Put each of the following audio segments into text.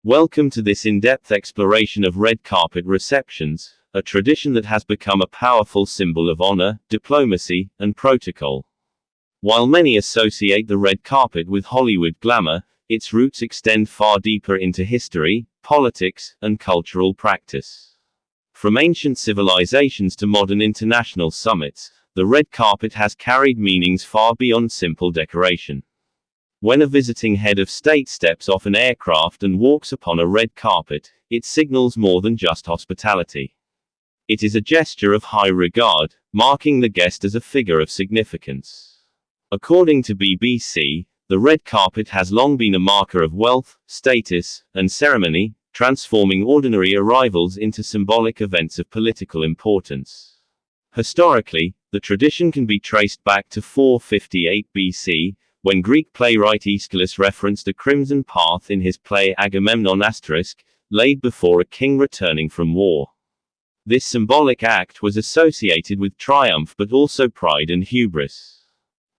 Welcome to this in-depth exploration of red carpet receptions, a tradition that has become a powerful symbol of honor, diplomacy, and protocol. While many associate the red carpet with Hollywood glamour, its roots extend far deeper into history, politics, and cultural practice. From ancient civilizations to modern international summits, the red carpet has carried meanings far beyond simple decoration. When a visiting head of state steps off an aircraft and walks upon a red carpet, it signals more than just hospitality. It is a gesture of high regard, marking the guest as a figure of significance. According to BBC, the red carpet has long been a marker of wealth, status, and ceremony, transforming ordinary arrivals into symbolic events of political importance. Historically, the tradition can be traced back to 458 BC, when Greek playwright Aeschylus referenced a crimson path in his play Agamemnon *, laid before a king returning from war. This symbolic act was associated with triumph but also pride and hubris.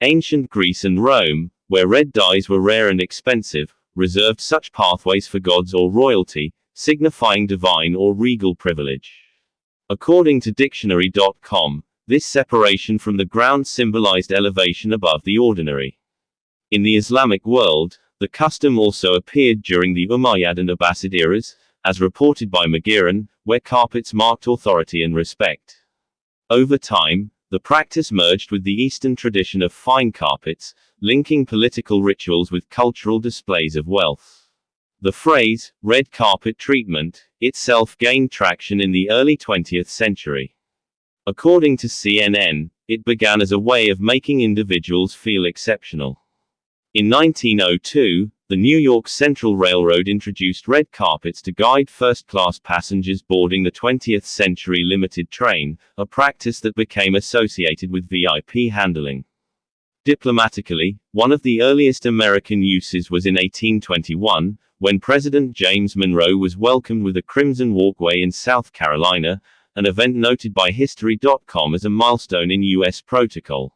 Ancient Greece and Rome, where red dyes were rare and expensive, reserved such pathways for gods or royalty, signifying divine or regal privilege. According to dictionary.com, this separation from the ground symbolized elevation above the ordinary. In the Islamic world, the custom also appeared during the Umayyad and Abbasid eras, as reported by Maghiran, where carpets marked authority and respect. Over time, the practice merged with the Eastern tradition of fine carpets, linking political rituals with cultural displays of wealth. The phrase, red carpet treatment, itself gained traction in the early 20th century. According to CNN, it began as a way of making individuals feel exceptional. In 1902, the New York Central Railroad introduced red carpets to guide first-class passengers boarding the 20th Century Limited train, a practice that became associated with VIP handling. Diplomatically, one of the earliest American uses was in 1821, when President James Monroe was welcomed with a crimson walkway in South Carolina, an event noted by History.com as a milestone in U.S. protocol.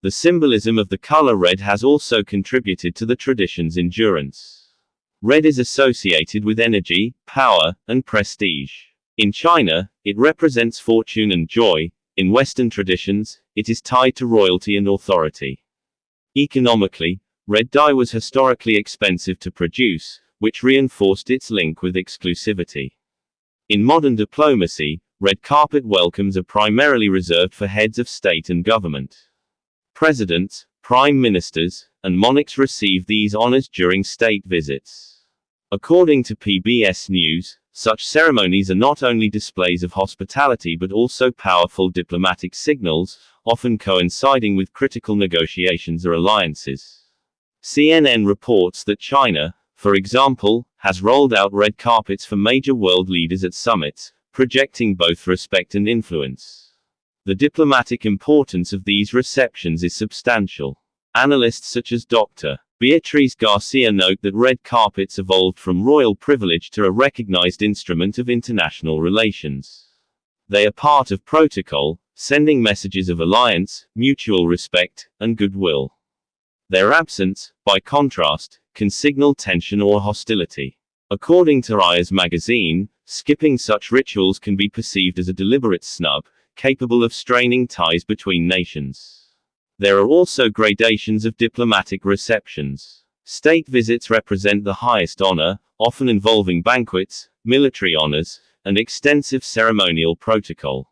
The symbolism of the color red has also contributed to the tradition's endurance. Red is associated with energy, power, and prestige. In China, it represents fortune and joy. In Western traditions, it is tied to royalty and authority. Economically, red dye was historically expensive to produce, which reinforced its link with exclusivity. In modern diplomacy, red carpet welcomes are primarily reserved for heads of state and government. Presidents, prime ministers, and monarchs receive these honors during state visits. According to PBS News, such ceremonies are not only displays of hospitality but also powerful diplomatic signals, often coinciding with critical negotiations or alliances. CNN reports that China, for example, has rolled out red carpets for major world leaders at summits, projecting both respect and influence. The diplomatic importance of these receptions is substantial. Analysts such as Dr. Beatriz Garcia note that red carpets evolved from royal privilege to a recognized instrument of international relations. They are part of protocol, sending messages of alliance, mutual respect, and goodwill. Their absence, by contrast, can signal tension or hostility. According to Ayers magazine, skipping such rituals can be perceived as a deliberate snub, capable of straining ties between nations. There are also gradations of diplomatic receptions. State visits represent the highest honor, often involving banquets, military honors, and extensive ceremonial protocol.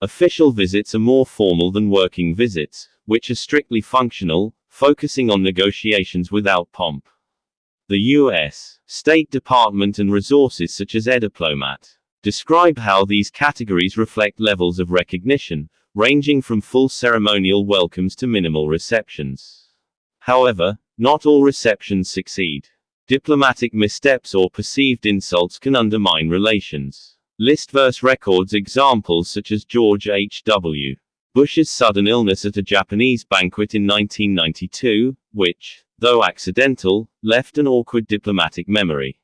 Official visits are more formal than working visits, which are strictly functional, focusing on negotiations without pomp. The U.S. State Department and resources such as eDiplomat describe how these categories reflect levels of recognition, ranging from full ceremonial welcomes to minimal receptions. However, not all receptions succeed. Diplomatic missteps or perceived insults can undermine relations. List verse records examples such as George H.W. Bush's sudden illness at a Japanese banquet in 1992, which, though accidental, left an awkward diplomatic memory.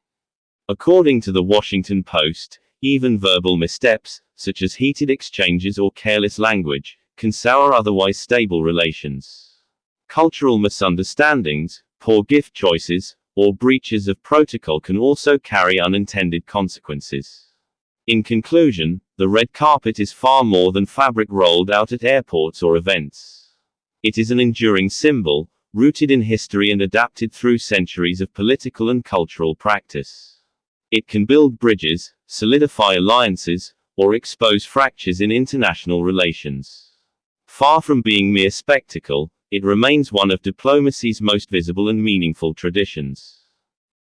According to the Washington Post, even verbal missteps, such as heated exchanges or careless language, can sour otherwise stable relations. Cultural misunderstandings, poor gift choices, or breaches of protocol can also carry unintended consequences. In conclusion, the red carpet is far more than fabric rolled out at airports or events. It is an enduring symbol, rooted in history and adapted through centuries of political and cultural practice. It can build bridges, solidify alliances, or expose fractures in international relations. Far from being mere spectacle, it remains one of diplomacy's most visible and meaningful traditions.